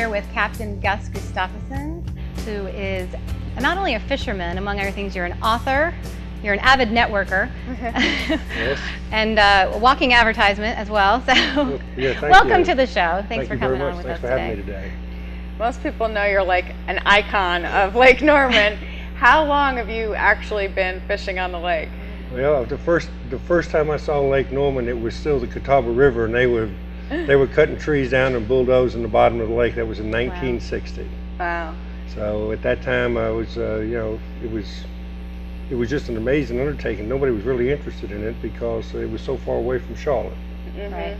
here with Captain Gus Gustafsson, who is not only a fisherman, among other things, you're an author, you're an avid networker, Yes. and a walking advertisement as well. So Yeah, welcome you. to the show. Thanks Thank for you very coming on much. with Thanks us for today. having me today. Most people know you're like an icon of Lake Norman. How long have you actually been fishing on the lake? Well, the first time I saw Lake Norman, it was still the Catawba River, and they were cutting trees down and bulldozing the bottom of the lake. That was in 1960. Wow. So at that time, I was, it was just an amazing undertaking. Nobody was really interested in it because it was so far away from Charlotte. Mm-hmm. Right.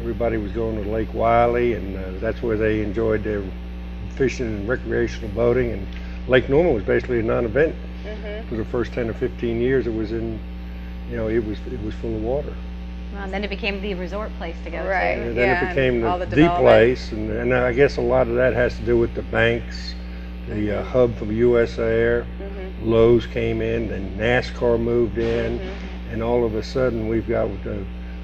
Everybody was going to Lake Wiley, and that's where they enjoyed their fishing and recreational boating. And Lake Norman was basically a non-event for the first 10 or 15 years. It was in, it was full of water. Well, and then it became the resort place to go Right. to. And then Yeah, it became all the development. place, and I guess a lot of that has to do with the banks, the hub for US Air. Lowe's came in, and NASCAR moved in, and all of a sudden we've got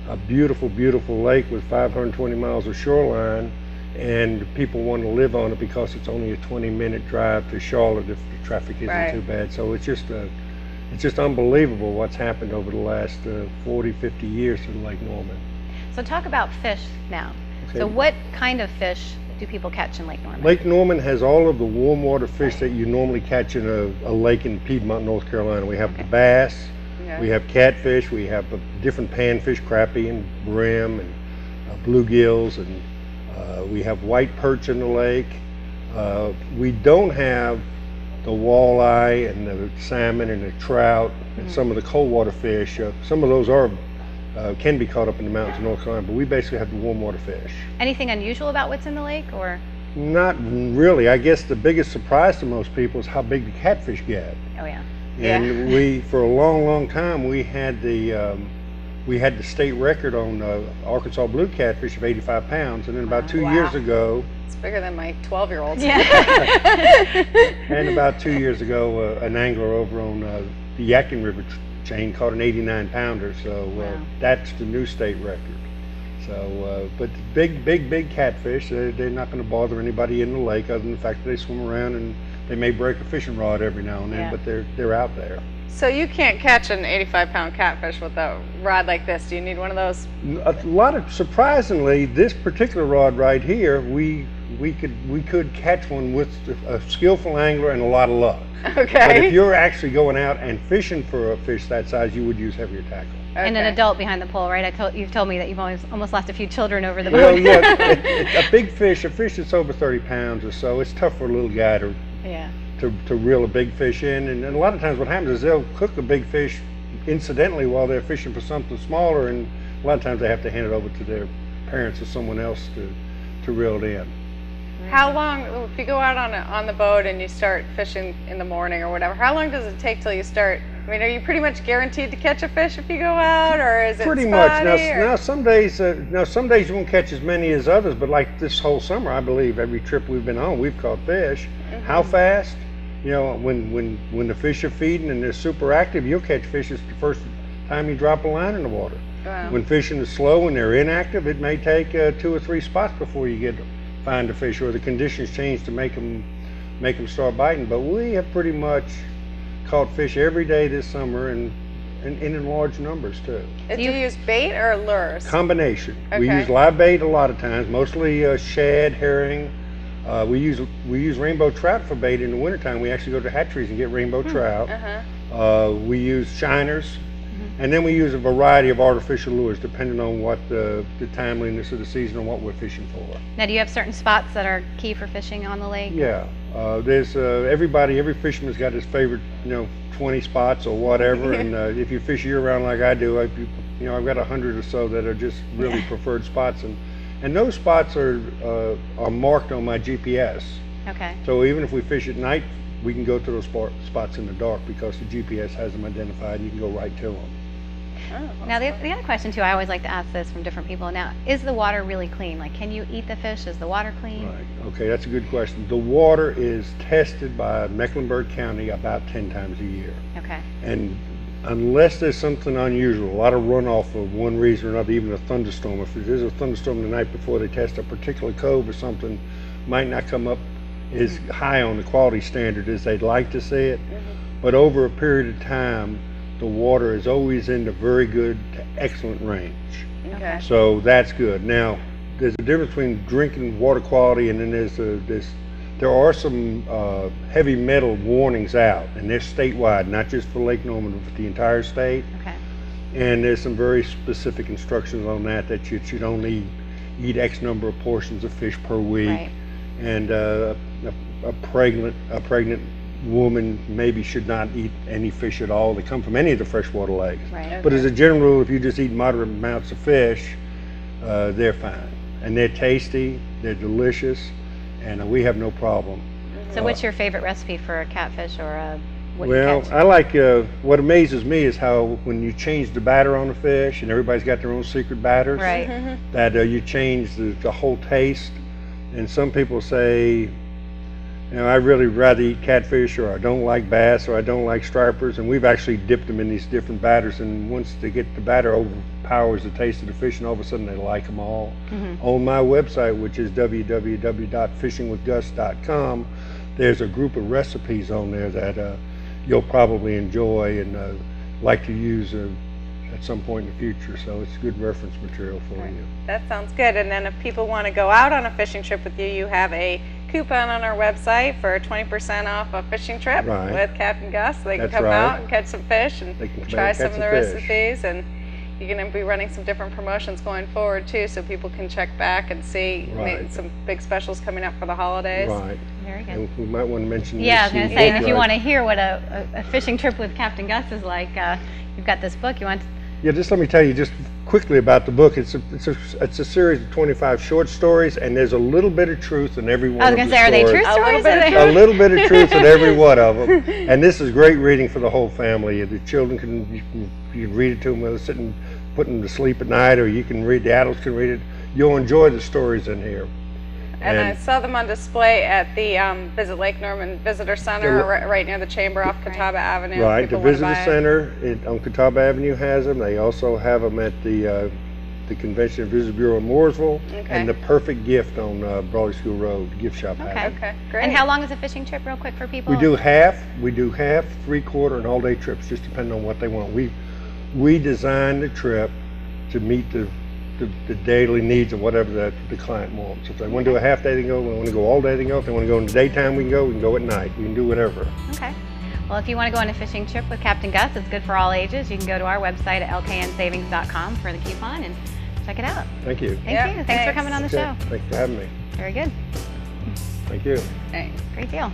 a beautiful, beautiful lake with 520 miles of shoreline, and people want to live on it because it's only a 20-minute drive to Charlotte if the traffic isn't too bad. So it's just unbelievable what's happened over the last 40, 50 years to Lake Norman. So talk about fish now. Okay. So what kind of fish do people catch in Lake Norman? Lake Norman has all of the warm water fish that you normally catch in a lake in Piedmont, North Carolina. We have the bass, we have catfish, we have different panfish, crappie and brim, and bluegills, and we have white perch in the lake. We don't have the walleye and the salmon and the trout and some of the cold water fish. Some of those can be caught up in the mountains of North Carolina, but we basically have the warm water fish. Anything unusual about what's in the lake, or? Not really. I guess the biggest surprise to most people is how big the catfish get. Oh yeah. And we, for a long, long time, we had the state record on Arkansas blue catfish of 85 pounds, and then about 2 years ago, It's bigger than my 12-year-old. Yeah. and about 2 years ago, an angler over on the Yadkin River chain caught an 89 pounder. So that's the new state record. So, but big catfish, they're not going to bother anybody in the lake, other than the fact that they swim around and they may break a fishing rod every now and then, but they're out there. So you can't catch an 85-pound catfish with a rod like this. Do you need one of those? Surprisingly, this particular rod right here, we could catch one with a skillful angler and a lot of luck. Okay. But if you're actually going out and fishing for a fish that size, you would use heavier tackle. Okay. And an adult behind the pole, right? You've told me that you've almost lost a few children over the boat. Well, yeah, a big fish, a fish that's over 30 pounds or so, it's tough for a little guy to reel a big fish in. And a lot of times what happens is they'll cook a big fish incidentally while they're fishing for something smaller, and a lot of times they have to hand it over to their parents or someone else to reel it in. How long, if you go out on the boat and you start fishing in the morning or whatever, how long does it take till you start? I mean, are you pretty much guaranteed to catch a fish if you go out, or is it pretty spotty, much? or? Now some days you won't catch as many as others, but like this whole summer, I believe every trip we've been on, we've caught fish. How fast? When the fish are feeding and they're super active, you'll catch fish the first time you drop a line in the water. Wow. When fishing is slow and they're inactive, it may take 2 or 3 spots before you find a fish, or the conditions change to make them start biting. But we have pretty much caught fish every day this summer, and in large numbers too. Do you use bait or lures? Combination. Okay. We use live bait a lot of times, mostly shad, herring. We use rainbow trout for bait in the wintertime. We actually go to hatcheries and get rainbow trout. We use shiners, and then we use a variety of artificial lures depending on what the timeliness of the season and what we're fishing for. Now, do you have certain spots that are key for fishing on the lake? Yeah, there's every fisherman's got his favorite 20 spots or whatever, and if you fish year round like I do, I've got 100 or so that are just really preferred spots, and those spots are marked on my GPS. Okay. So even if we fish at night, we can go to those spots in the dark because the GPS has them identified. You can go right to them. Now, the other question too, I always like to ask this from different people. Now, is the water really clean? Like, can you eat the fish? Is the water clean? Right. Okay, that's a good question. The water is tested by Mecklenburg County about 10 times a year. Okay. And unless there's something unusual, a lot of runoff for one reason or another, even a thunderstorm. If there's a thunderstorm the night before, they test a particular cove or something, might not come up as high on the quality standard as they'd like to see it. But over a period of time, the water is always in the very good to excellent range. Okay. So that's good. Now, there's a difference between drinking water quality and then there are some heavy metal warnings out, and they're statewide, not just for Lake Norman, but for the entire state. Okay. And there's some very specific instructions on that you should only eat X number of portions of fish per week. Right. And a pregnant woman maybe should not eat any fish at all that come from any of the freshwater lakes. Right. But as a general rule, if you just eat moderate amounts of fish, they're fine. And they're tasty, they're delicious, and we have no problem. So what's your favorite recipe for a catfish or a what you Well, catch? I like, what amazes me is how when you change the batter on the fish, and everybody's got their own secret batters, Right. that you change the whole taste. And some people say, you know, I really rather eat catfish, or I don't like bass, or I don't like stripers, and we've actually dipped them in these different batters, and once they get the batter overpowers the taste of the fish, and all of a sudden they like them all. On my website, which is www.fishingwithgus.com, there's a group of recipes on there that you'll probably enjoy and like to use at some point in the future, so it's good reference material for you. That sounds good. And then if people want to go out on a fishing trip with you, you have a coupon on our website for 20% off a fishing trip Right. with Capt Gus. They can That's come right. out and catch some fish and They can come try out and some catch of the some fish. recipes. And you're going to be running some different promotions going forward too, so people can check back and see Right. some big specials coming up for the holidays. Right. Very good. And we might want to mention Yeah, I was this going to in say, the and if you book, want to hear what a fishing trip with Captain Gus is like, you've got this book. You want? Yeah, just let me tell you just quickly about the book. It's a series of 25 short stories, and there's a little bit of truth in every one I was of going the to say, are they true stories. stories? bit of Are they- A little bit of truth in every one of them, and this is great reading for the whole family. The children you can read it to them while they're sitting, putting them to sleep at night, or you can read. The adults can read it. You'll enjoy the stories in here. And I saw them on display at the Visit Lake Norman Visitor Center, right near the chamber off Catawba Avenue. Right, the People wanna Visitor buy it. Center on Catawba Avenue has them. They also have them at the Convention and Visitor Bureau in Mooresville, Okay. and the Perfect Gift on Brawley School Road, the gift shop. has Okay. them. Okay, great. And how long is a fishing trip, real quick, for people? We do half, 3/4, and all-day trips, just depending on what they want. We design the trip to meet the daily needs of whatever the client wants. If they want to do a half day, they can go. If they want to go all day, they can go. If they want to go in the daytime, we can go. We can go at night. We can do whatever. Okay. Well, if you want to go on a fishing trip with Captain Gus, it's good for all ages. You can go to our website at lknsavings.com for the coupon and check it out. Thank you. Thank Yeah, you. Thanks for thanks. coming on the Okay. show. Thanks for having me. Very good. Thank you. Thanks. Great deal.